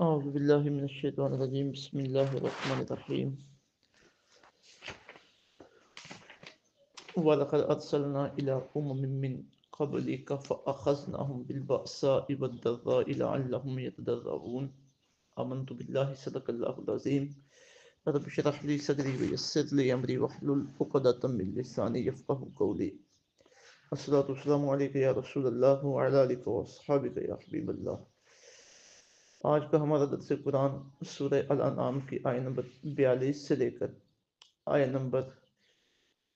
أعوذ بالله من الشيطان الرجيم بسم الله الرحمن الرحيم ولقد أرسلنا إلى من قبلك فأخذناهم بالبأساء والضراء لعلهم يتضرعون آمنت بالله صدق الله العظيم رب اشرح لي صدري ويسر لي أمري واحلل عقدة من لساني يفقهوا قولي الصلاة والسلام عليك يا رسول الله وعلى آلك وأصحابك يا حبيب الله۔ آج کا ہمارا درس قرآن سورہ الانعام کی آیت نمبر 42 سے لے کر آیت نمبر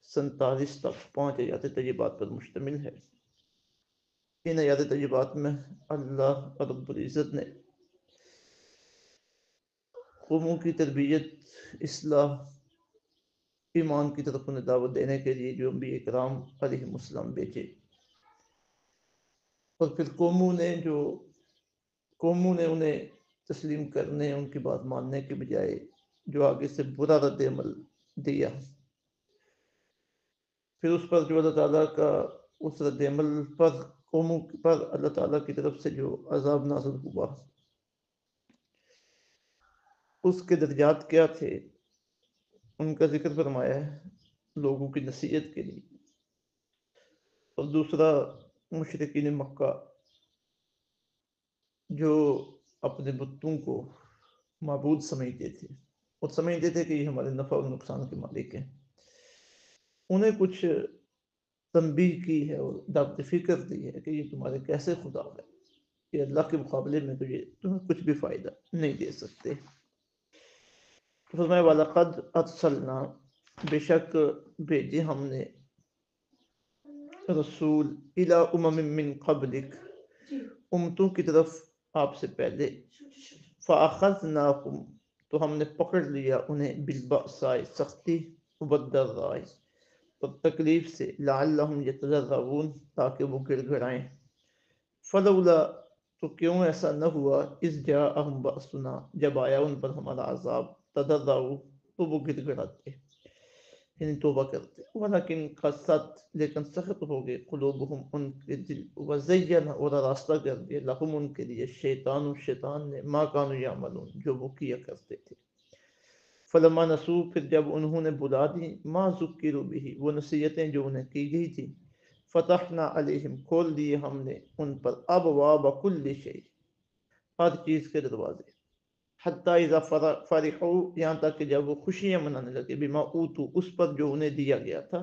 47 تک 5 آیات طیبات پر مشتمل ہے۔ ان آیات طیبات میں اللہ رب العزت نے قوموں کی تربیت، اصلاح، ایمان کی طرف انہیں دعوت دینے کے لیے جو انبیاء کرام علیہ السلام بھیجے، اور پھر قوموں نے انہیں تسلیم کرنے، ان کی بات ماننے کے بجائے جو آگے سے برا رد عمل دیا، پھر اس پر جو اللہ تعالیٰ کا اس رد عمل پر قوموں پر اللہ تعالیٰ کی طرف سے جو عذاب نازل ہوا، اس کے درجات کیا تھے ان کا ذکر فرمایا ہے لوگوں کی نصیحت کے لیے۔ اور دوسرا مشرکین مکہ جو اپنے بتوں کو معبود سمجھتے تھے اور سمجھتے تھے کہ یہ ہمارے نفع اور نقصان کے مالک ہیں، انہیں کچھ تنبیہ کی ہے اور دعوت فکر دی ہے کہ یہ تمہارے کیسے خدا ہے، کہ اللہ کے مقابلے میں تو یہ تمہیں کچھ بھی فائدہ نہیں دے سکتے۔ فرمایا وَلَقَدْ أَرْسَلْنَا، بے شک بھیجے ہم نے رسول اِلَىٰ أُمَمٍ مِّن قَبْلِكَ، امتوں کی طرف آپ سے پہلے، فَأَخَذْنَاهُمْ، تو ہم نے پکڑ لیا انہیں، بالبأساء سختی، والضراء اور تکلیف سے، لعلہم یتضرعون تاکہ وہ گڑ گڑائیں، فلولا تو کیوں ایسا نہ ہوا، اذ جاءہم بأسنا جب آیا ان پر ہمارا عذاب، تضرعوا تو وہ گڑ گڑاتے یعنی توبہ کرتے، ولیکن قست لیکن سخت ہو گئے، قلوبہم ان کے دل، وزین اور راستہ کر دیا، لہم ان کے لیے، شیطان نے، ما کانوا یعملون جو وہ کیا کرتے تھے۔ فلما نسوا پھر جب انہوں نے بلا دی، ما ذکروا بہ وہ نصیحتیں جو انہیں کی گئی تھی، فتحنا علیہم کھول دیے ہم نے ان پر، ابواب کل شیء ہر چیز کے دروازے، حتیٰ اذا فرحوا یہاں تک کہ جب وہ خوشیاں منانے لگے، بما اوتوا اس پر جو انہیں دیا گیا تھا،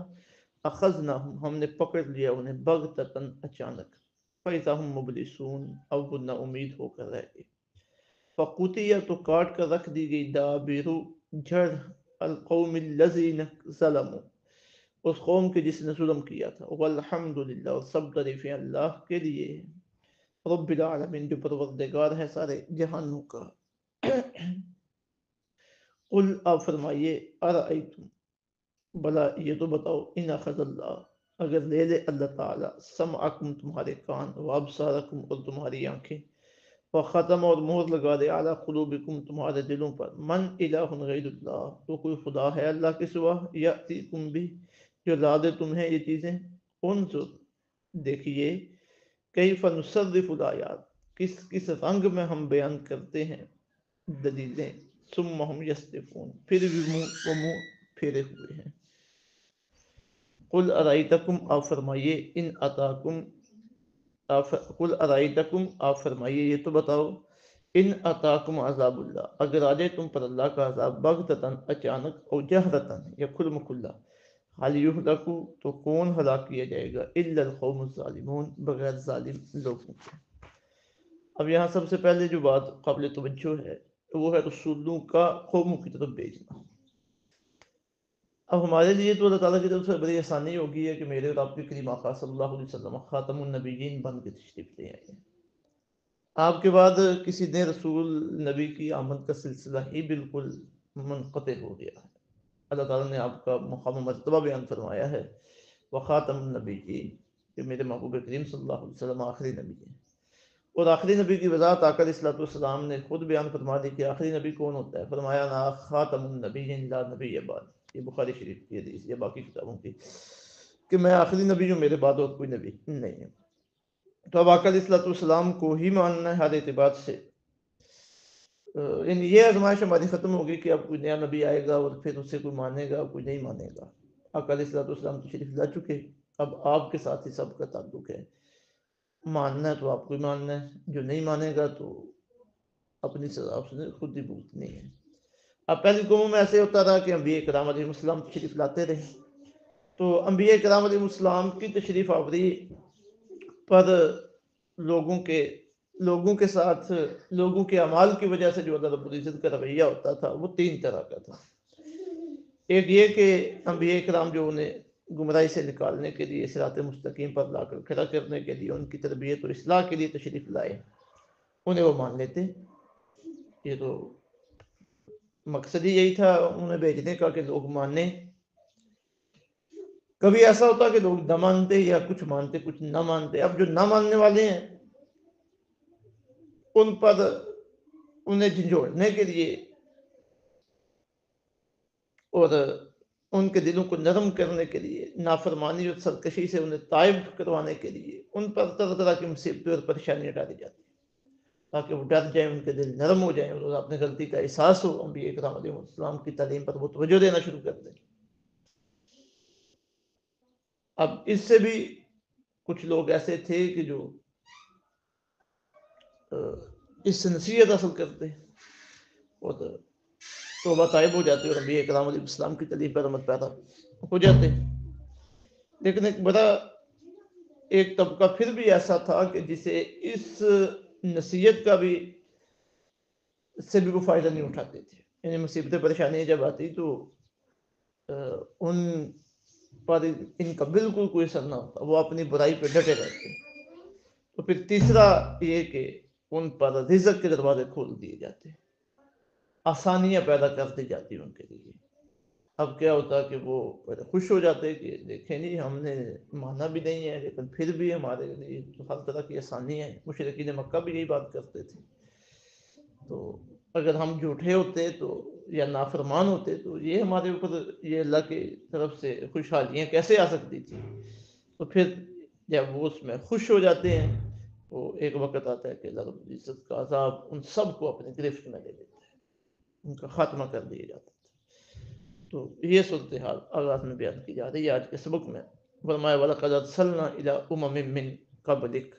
اخذناہم ہم نے پکڑ لیا انہیں، بغتۃ اچانک، فاذا ہم مبلسون اب وہ نا امید ہو کر رہ گئے، فقطع تو کاٹ کر رکھ دی گئی، دابر جھڑ، القوم الذین ظلموا اس قوم کے جس نے ظلم کیا تھا، والحمدللہ اور سب تعریفیں اللہ کے لیے ہیں، رب العالمین جو پروردگار ہے سارے جہانوں کا۔ قل آپ فرمائیے، ارأیتم بلا یہ تو بتاؤ، ان اخذ اللہ اگر لے لے اللہ تعالیٰ، سمعکم تمہارے کان، وابصارکم اور تمہاری آنکھیں، وختم اور مہر لگا دے، اعلیٰ قلوبکم تمہارے دلوں پر، من الہ غیر اللہ تو کوئی خدا ہے اللہ کے سوا، یأتیکم بھی جو لا دے تمہیں یہ چیزیں، انظر دیکھیے، کیف نصرف الآیات کس رنگ میں ہم بیان کرتے ہیں دلیلیں، ثم ہم یصدفون پھر بھی وہ منہ پھیرے ہوئے ہیں۔ قل ارائیتکم آپ فرمائیے، ان اتاکم قل ارائیتکم آپ فرمائیے یہ تو بتاؤ، ان اتاکم عذاب اللہ اگر آ جائے تم پر اللہ کا عذاب، بغتتاً اچانک، او جہرتاً یا کھلم کھلا، حال یہلکو تو کون ہلاک کیا جائے گا، الا القوم الظالمون بغیر ظالم لوگوں کے۔ اب یہاں سب سے پہلے جو بات قابل توجہ ہے وہ ہے رسولوں کا قوموں کی طرف بھیجنا۔ اب ہمارے لیے تو اللہ تعالیٰ کی طرف سے بڑی آسانی ہوگی ہے کہ میرے اور آپ کے کریم آقا صلی اللہ علیہ وسلم خاتم النبیین بن کے تشریف لے آئے ہیں۔ آپ کے بعد کسی نئے رسول نبی کی آمد کا سلسلہ ہی بالکل منقطع ہو گیا ہے۔ اللہ تعالیٰ نے آپ کا مقام و مرتبہ بیان فرمایا ہے، وخاتم النبیین کہ میرے محبوب کریم صلی اللہ علیہ وسلم آخری نبی ہیں، اور آخری نبی کی وضاحت آقا علیہ السلام نے خود بیان فرما دی کہ آخری نبی کون ہوتا ہے، فرمایا نا خاتم النبیین لا نبی بعد، یہ بخاری شریف کی حدیث یا باقی کتابوں کی، کہ میں آخری نبی ہوں، میرے بعد اور کوئی نبی نہیں ہے۔ تو اب آقا علیہ السلام کو ہی ماننا ہے ہر اعتبار سے، یعنی یہ آزمائش ہماری ختم ہوگی کہ اب کوئی نیا نبی آئے گا اور پھر اسے کوئی مانے گا کوئی نہیں مانے گا. آقا علیہ السلام تشریف لا چکے، اب آپ کے ساتھ ہی سب کا تعلق ہے. ماننا ہے تو آپ کو ہی ماننا ہے، جو نہیں مانے گا تو اپنی سزا اس نے خود ہی بھگتنی ہے. اب پہلی قوموں میں ایسے ہوتا رہا کہ انبیاء کرام علیہ السلام تشریف لاتے رہے، تو انبیاء کرام علیہ السلام کی تشریف آوری پر لوگوں کے ساتھ لوگوں کے اعمال کی وجہ سے جو اللہ رب العزت کا رویہ ہوتا تھا وہ تین طرح کا تھا. ایک یہ کہ انبیاء کرام جو انہیں گمراہی سے نکالنے کے لیے صراط مستقیم پر لا کر کھڑا کرنے کے لیے ان کی تربیت و اصلاح کے لیے تشریف لائے، انہیں وہ مان لیتے. یہ تو مقصد ہی یہی تھا انہیں بھیجنے کا کہ لوگ مانیں. کبھی ایسا ہوتا کہ لوگ نہ مانتے یا کچھ مانتے کچھ نہ مانتے. اب جو نہ ماننے والے ہیں ان پر انہیں جھنجھوڑنے کے لیے اور ان کے دلوں کو نرم کرنے کے لیے، نافرمانی اور سرکشی سے انہیں تائب کروانے کے لیے ان پر طرح طرح کی مصیبتیں اور پریشانیاں ڈالی جاتی ہیں تاکہ وہ ڈر جائیں، ان کے دل نرم ہو جائیں اور اپنے غلطی کا احساس ہو، انبیاء کرام علیہ السلام کی تعلیم پر وہ توجہ دینا شروع کر دیں. اب اس سے بھی کچھ لوگ ایسے تھے کہ جو اس سے نصیحت حاصل کرتے اور توبہ طائب ہو جاتے اور انبیاء کرام علیہ السلام کی تعلیم پر عمل پیدا ہو جاتے. لیکن ایک بڑا ایک طبقہ پھر بھی ایسا تھا کہ جسے اس نصیحت کا بھی سے بھی وہ فائدہ نہیں اٹھاتے تھے. یعنی مصیبتیں پریشانیاں جب آتی تو ان پر ان کا بالکل کوئی اثر نہ ہوتا، وہ اپنی برائی پہ ڈٹے رہتے. تو پھر تیسرا یہ کہ ان پر رزق کے دروازے کھول دیے جاتے، آسانیاں پیدا کر دی جاتی ان کے لیے. اب کیا ہوتا کہ وہ خوش ہو جاتے کہ دیکھیں جی ہم نے مانا بھی نہیں ہے لیکن پھر بھی ہمارے لیے ہر طرح کی آسانیاں ہیں. مشرکین مکہ بھی یہی بات کرتے تھے. تو اگر ہم جھوٹے ہوتے تو یا نافرمان ہوتے تو یہ ہمارے اوپر یہ اللہ کی طرف سے خوشحالیاں کیسے آ سکتی تھی. تو پھر جب وہ اس میں خوش ہو جاتے ہیں تو ایک وقت آتا ہے کہ اللہ رب العزت کا عذاب ان سب کو اپنے گرفت میں لے لیتا ہے، ان کا خاتمہ کر دیا جاتا ہے. تو یہ صورتحال آغاز میں بیان کی جا رہی ہے آج کے سبق میں. فرمایا وَلَقَدْ أَرْسَلْنَا إِلَىٰ أُمَمٍ مِّن قَبْلِكَ،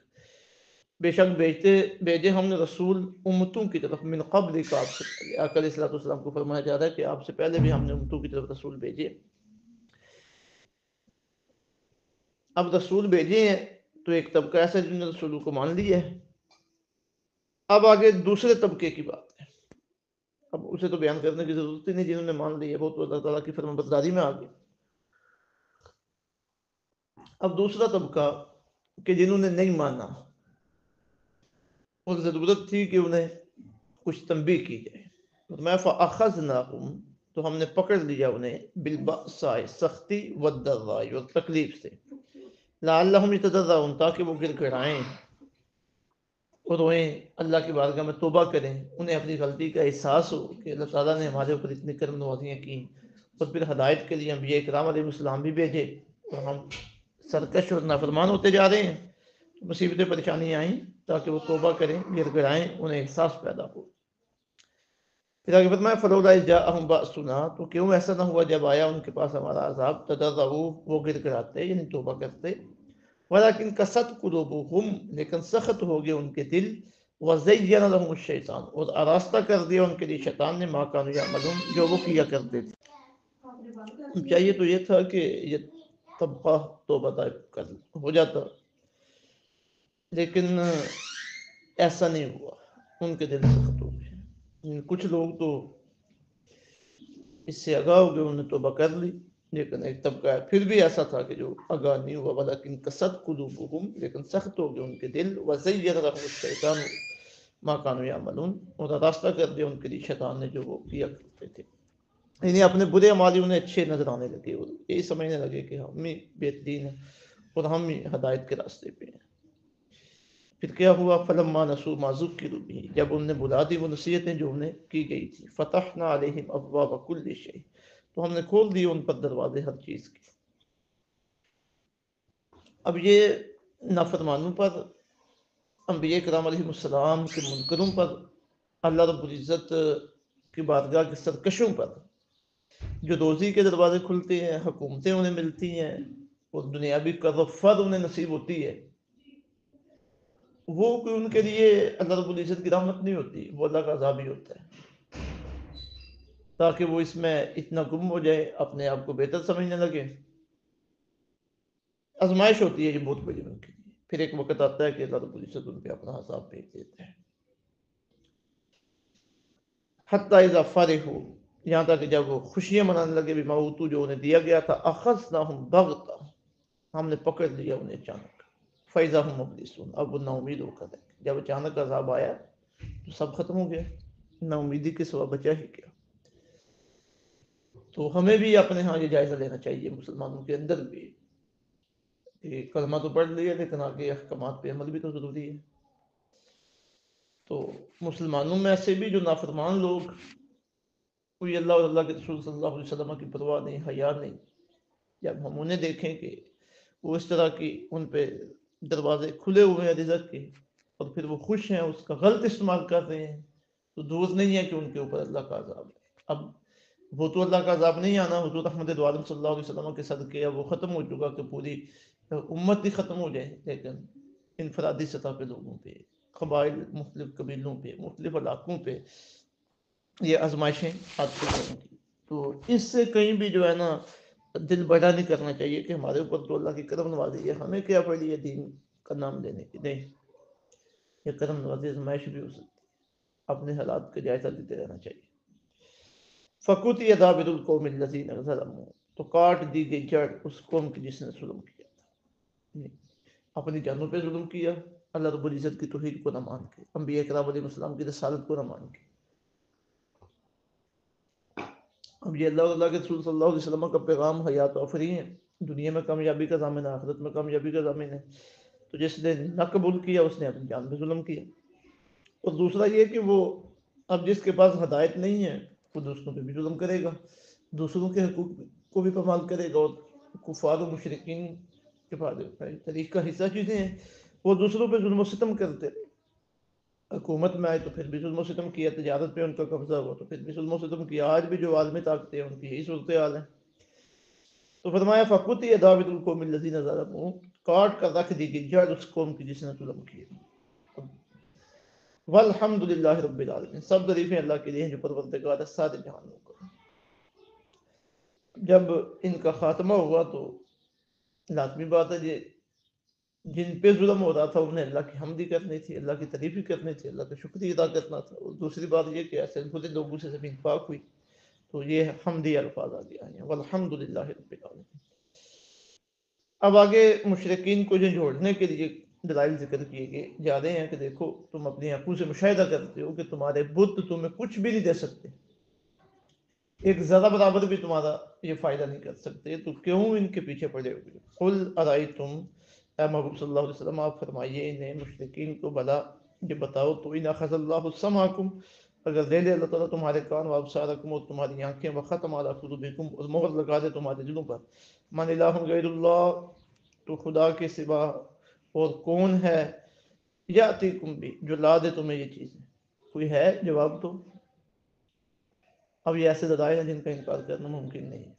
بے شک بھیجے ہم نے رسول امتوں کی طرف من قبل کا، آپ سے پہلے. آقا علیہ السلام کو فرمایا جا رہا ہے کہ آپ سے پہلے بھی ہم نے امتوں کی طرف رسول بھیجے. اب رسول بھیجے ہیں تو ایک طبقہ ایسا جنہوں نے رسولوں کو مان لیا ہے. اب آگے دوسرے طبقے کی بات ہے، اب اسے تو بیان کرنے کی ضرورت ہی نہیں. جنہوں نے مان لی ہے وہ تو اللہ تعالیٰ کی فرمان برداری میں آ گئے. اب دوسرا طبقہ کہ جنہوں نے نہیں مانا اور ضرورت تھی کہ انہیں کچھ تنبیہ کی جائے. میں فَأَخَذْنَاهُمْ، تو ہم نے پکڑ لیا انہیں بالبأساء، سختی، والضراء، اور تکلیف سے، لعلہم یتضرعون، تاکہ وہ گر گڑائیں اور روئیں، اللہ کی بارگاہ میں توبہ کریں، انہیں اپنی غلطی کا احساس ہو کہ اللہ تعالیٰ نے ہمارے اوپر اتنی کرم نوازیاں کی. اور پھر ہدایت کے لیے انبیاء کرام علیہ السلام بھی بھیجے اور ہم سرکش اور نافرمان ہوتے جا رہے ہیں. مصیبتیں پریشانیاں آئیں تاکہ وہ توبہ کریں، گر گڑائیں، انہیں احساس پیدا ہو. پھر آگے فرمایا فلولا اذ جاءہم بأسنا، تو کیوں ایسا نہ ہوا جب آیا ان کے پاس ہمارا عذاب، تضرعوا، وہ گر گڑاتے یعنی توبہ کرتے، ولکن قست قلوبہم، لیکن سخت ہو گئے ان کے دل، وزین لهم الشیطان، اور آراستہ کر دیا ان کے لیے شیطان نے، ما کانوا یعملون، جو وہ کیا کرتے تھے. چاہیے تو یہ تھا کہ یہ طبقہ توبہ طائب ہو جاتا، لیکن ایسا نہیں ہوا. ان کے دل سخت ہو گئے. کچھ لوگ تو اس سے آگاہ ہو گئے، انہوں نے توبہ کر لی، لیکن ایک طبقہ پھر بھی ایسا تھا کہ جو آگاہ نہیں ہوا. ولکن قست قلوبہم، لیکن سخت ہو گئے ان کے دل، وزین لهم الشیطان ما کانوا یعملون، اور راستہ کر دیا ان کے لیے شیطان نے جو وہ کیا کرتے تھے. یعنی اپنے برے اعمال انہیں اچھے نظر آنے لگے اور یہی سمجھنے لگے کہ ہم ہی بہترین ہیں اور ہم ہی ہدایت کے راستے پہ ہیں. پھر کیا ہوا، فلما نسوا ما ذکروا بہ، جب انہوں نے بلا دی وہ نصیحتیں جو انہیں کی گئی تھی، فتحنا علیہم ابواب کل شیء، تو ہم نے کھول دیے ان پر دروازے ہر چیز کے. اب یہ نافرمانوں پر، انبیاء کرام علیہ السلام کے منکروں پر اللہ رب العزت کی بارگاہ کے سرکشوں پر جو روزی کے دروازے کھلتے ہیں، حکومتیں انہیں ملتی ہیں اور دنیاوی کرفت انہیں نصیب ہوتی ہے، وہ کوئی ان کے لیے اللہ رب العزت کی رحمت نہیں ہوتی، وہ اللہ کا عذاب ہی ہوتا ہے، تاکہ وہ اس میں اتنا گم ہو جائے، اپنے آپ کو بہتر سمجھنے لگے۔ آزمائش ہوتی ہے یہ بہت بڑی ان کے لیے، پھر ایک وقت آتا ہے کہ اللہ رب العزت ان پہ اپنا عذاب بھیج دیتا ہے۔ حتیٰ اذا فرحوا، یہاں تک کہ جب وہ خوشیاں منانے لگے بما اوتوا، جو انہیں دیا گیا تھا، اخذناہم بغتہ، ہم نے پکڑ لیا انہیں اچانک، فاذا ہم مبلسون، اب وہ نا امید ہو کر رہے، جب اچانک عذاب آیا تو سب ختم ہو گیا، نا امیدی کے سوا بچا ہی کیا۔ تو ہمیں بھی اپنے ہاں یہ جائزہ لینا چاہیے، مسلمانوں کے اندر بھی، کہ کلمہ تو پڑھ لیا لیکن آگے احکامات پہ عمل بھی تو ضروری ہے۔ تو مسلمانوں میں ایسے بھی جو نافرمان لوگ، کوئی اللہ اور اللہ کے رسول صلی اللہ علیہ وسلم کی پرواہ نہیں، حیا نہیں، جب ہم انہیں دیکھیں کہ وہ اس طرح کی ان پہ دروازے کھلے ہوئے ہیں رزق کے، اور پھر وہ خوش ہیں، اس کا غلط استعمال کر رہے ہیں، تو دور نہیں ہے کہ ان کے اوپر اللہ کا عذاب ہے۔ اب وہ تو اللہ کا عذاب نہیں آنا، حضور احمد عالم صلی اللہ علیہ وسلم کے صدقے اب وہ ختم ہو چکا کہ پوری امت ہی ختم ہو جائے، لیکن انفرادی سطح پہ لوگوں پہ، قبائل، مختلف قبیلوں پہ، مختلف علاقوں پہ یہ آزمائشیں آتی ہیں۔ تو اس سے کہیں بھی جو ہے نا دل بڑا نہیں کرنا چاہیے کہ ہمارے اوپر تو اللہ کی کرم نوازی ہے، ہمیں کیا پڑی ہے دین کا نام لینے کی، نہیں، یہ کرم نوازی آزمائش بھی ہو سکتی ہے، اپنے حالات کا جائزہ لیتے رہنا چاہیے۔ فقطع دابر القوم الذین ظلموا، تو کاٹ دی گئی جڑ اس قوم کی جس نے ظلم کیا تھا، اپنی جانوں پہ ظلم کیا، اللہ رب العزت کی توحید کو نہ مان کے، انبیاء کرام علیہ السلام کی رسالت کو نہ مان کے۔ اب یہ اللہ اور اللہ کے رسول صلی اللہ علیہ وسلم کا پیغام حیات آفری ہے، دنیا میں کامیابی کا ضامن ہے، آخرت میں کامیابی کا ضامن ہے، تو جس نے نہ قبول کیا اس نے اپنی جان پہ ظلم کیا۔ اور دوسرا یہ کہ وہ اب جس کے پاس ہدایت نہیں ہے وہ دوسروں پہ بھی ظلم کرے گا، دوسروں کے حقوق کو بھی پامال کرے گا، اور کفار و مشرکین کے طریق کا حصہ چیزیں ہیں، وہ دوسروں پہ ظلم و ستم کرتے، حکومت میں آئے تو پھر بھی ظلم و ستم کیا، تجارت پہ ان کا قبضہ ہوا تو پھر بھی ظلم و ستم کیا، آج بھی جو عالمی طاقتیں ہیں ان کی یہی صورتحال ہے۔ تو فرمایا فقطع دابر القوم الذین ظلموا، کاٹ کر رکھ دی گئی جڑ اس قوم کی جس نے ظلم کیا۔ والحمد للہ رب العالمین، سب تعریفیں اللہ کے لیے ہیں جو پروردگار ہے سارے جہانوں کا۔ جب ان کا خاتمہ ہوا تو لازمی بات ہے یہ جن پہ ظلم ہو رہا تھا انہیں اللہ کی حمدی کرنی تھی، اللہ کی تعریفی کرنی تھی، اللہ کا شکریہ ادا کرنا تھا، اور دوسری بات یہ کہ ایسے برے لوگوں سے زمین پاک ہوئی، تو یہ حمدی الفاظ آ گیا ہے، والحمد للہ رب العالمین۔ اب آگے مشرقین کو جو جوڑنے کے لیے دلائل ذکر کیے گئے جا رہے ہیں کہ دیکھو تم اپنی آنکھوں سے مشاہدہ کرتے ہو کہ تمہارے بت تمہیں کچھ بھی نہیں دے سکتے، ایک ذرہ برابر بھی تمہارا یہ فائدہ نہیں کر سکتے، تو کیوں ان کے پیچھے پڑے ہوئے؟ قل ارائیتم، اے محبوب صلی اللہ علیہ وسلم آپ فرمائیے انہیں مشرکین کو، بھلا یہ بتاؤ تو ان اخذ اللہ سمعکم، اگر لے لے اللہ تعالیٰ تمہارے کان، و ابصارکم، اور تمہاری آنکھیں، وختم علی قلوبکم، اور مہر لگا دے تمہارے دلوں پر، من الہ غیر اللہ، تو خدا کے سوا اور کون ہے، یاتیکم بھی، جو لا دے تمہیں یہ چیزیں، کوئی ہے؟ جواب تو اب یہ ایسے دلائل ہیں جن کا انکار کرنا ممکن نہیں ہے۔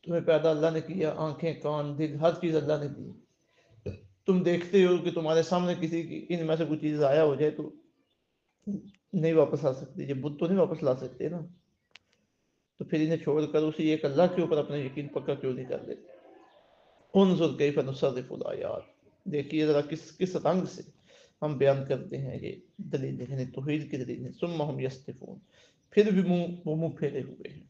تمہیں پیدا اللہ نے کیا، آنکھیں، کان، دل، ہر چیز اللہ نے دی، تم دیکھتے ہو کہ تمہارے سامنے کسی کی ان میں سے کوئی چیز ضائع ہو جائے تو نہیں واپس آ سکتی، یہ بت تو نہیں واپس لا سکتے نا، تو پھر انہیں چھوڑ کر اسی ایک اللہ کے اوپر اپنا یقین پکا کیوں نہیں کر لیتے؟ انظر کیف نصرف الآیات، دیکھیے ذرا کس رنگ سے ہم بیان کرتے ہیں یہ دلیلیں، یعنی توحید کی دلیلیں، ثم ہم یصدفون، پھر بھی وہ منہ پھیرے ہوئے ہیں۔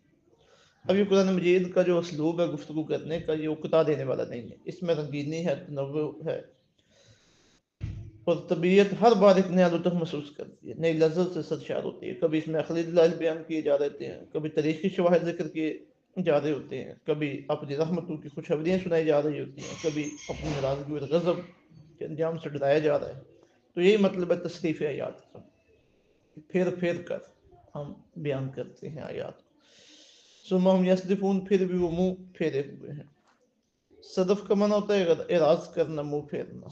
اب یہ قرآن مجید کا جو اسلوب ہے گفتگو کرنے کا، یہ اکتا دینے والا نہیں ہے، اس میں رنگینی ہے، تنوع ہے، اور طبیعت ہر بار ایک نیا لطف محسوس کرتی ہے، نئی لذت سے سرشار ہوتی ہے۔ کبھی اس میں عقلی دلائل بیان کیے جا رہے ہیں، کبھی تاریخی شواہد ذکر کیے جا رہے ہوتے ہیں، کبھی اپنی رحمتوں کی خوشخبریاں سنائی جا رہی ہوتی ہیں، کبھی اپنی ناراضگی اور غضب کے انجام سے ڈرایا جا رہا ہے۔ تو یہی مطلب ہے تصریف آیات کا، پھیر پھیر کر ہم بیان کرتے ہیں آیات کو۔ ثم ہم یصدفون، پھر بھی وہ منہ پھیرے ہوئے ہیں۔ صدف کا معنی ہوتا ہے اعراض کرنا، منہ پھیرنا۔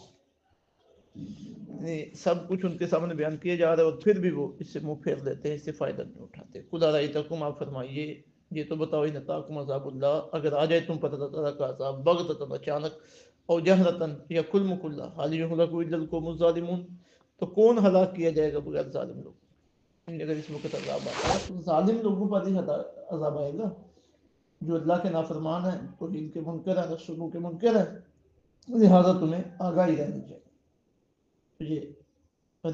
یعنی سب کچھ ان کے سامنے بیان کیا جا رہا ہے اور پھر بھی وہ اس سے منہ پھیر لیتے ہیں، اس سے فائدہ نہیں اٹھاتے. قل ارائیتکم، آپ فرمائیے یہ تو بتاؤ، ان اتاکم عذاب اللہ، اگر آ جائے تم پر اللہ تعالیٰ کا عذاب بغتۃ اچانک، او جہرتن یا کل مکلہ، حال یہلک الا القوم الظالمون، تو کون ہلاک کیا جائے گا بغیر ظالم لوگ؟ اگر اس وقت عذاب آتا ہے تو ظالم لوگوں پر ہی عذاب آئے گا. جو اللہ کے نافرمان ہیں، توحید کے منکر ہیں، رسولوں کے منکر ہیں، لہٰذا تمہیں آگاہی رہنی چاہیے. تو یہ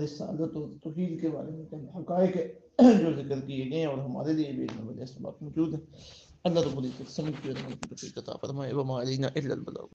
رسالت اور توحید کے بارے میں چند حقائق جو ذکر کیے گئے ہیں اور ہمارے لیے بھی اس وجہ سے بات موجود ہے. اللہ رب العزت سمجھ کے رہنے کی توفیق عطا فرمائے. وما علینا الا البلاغ.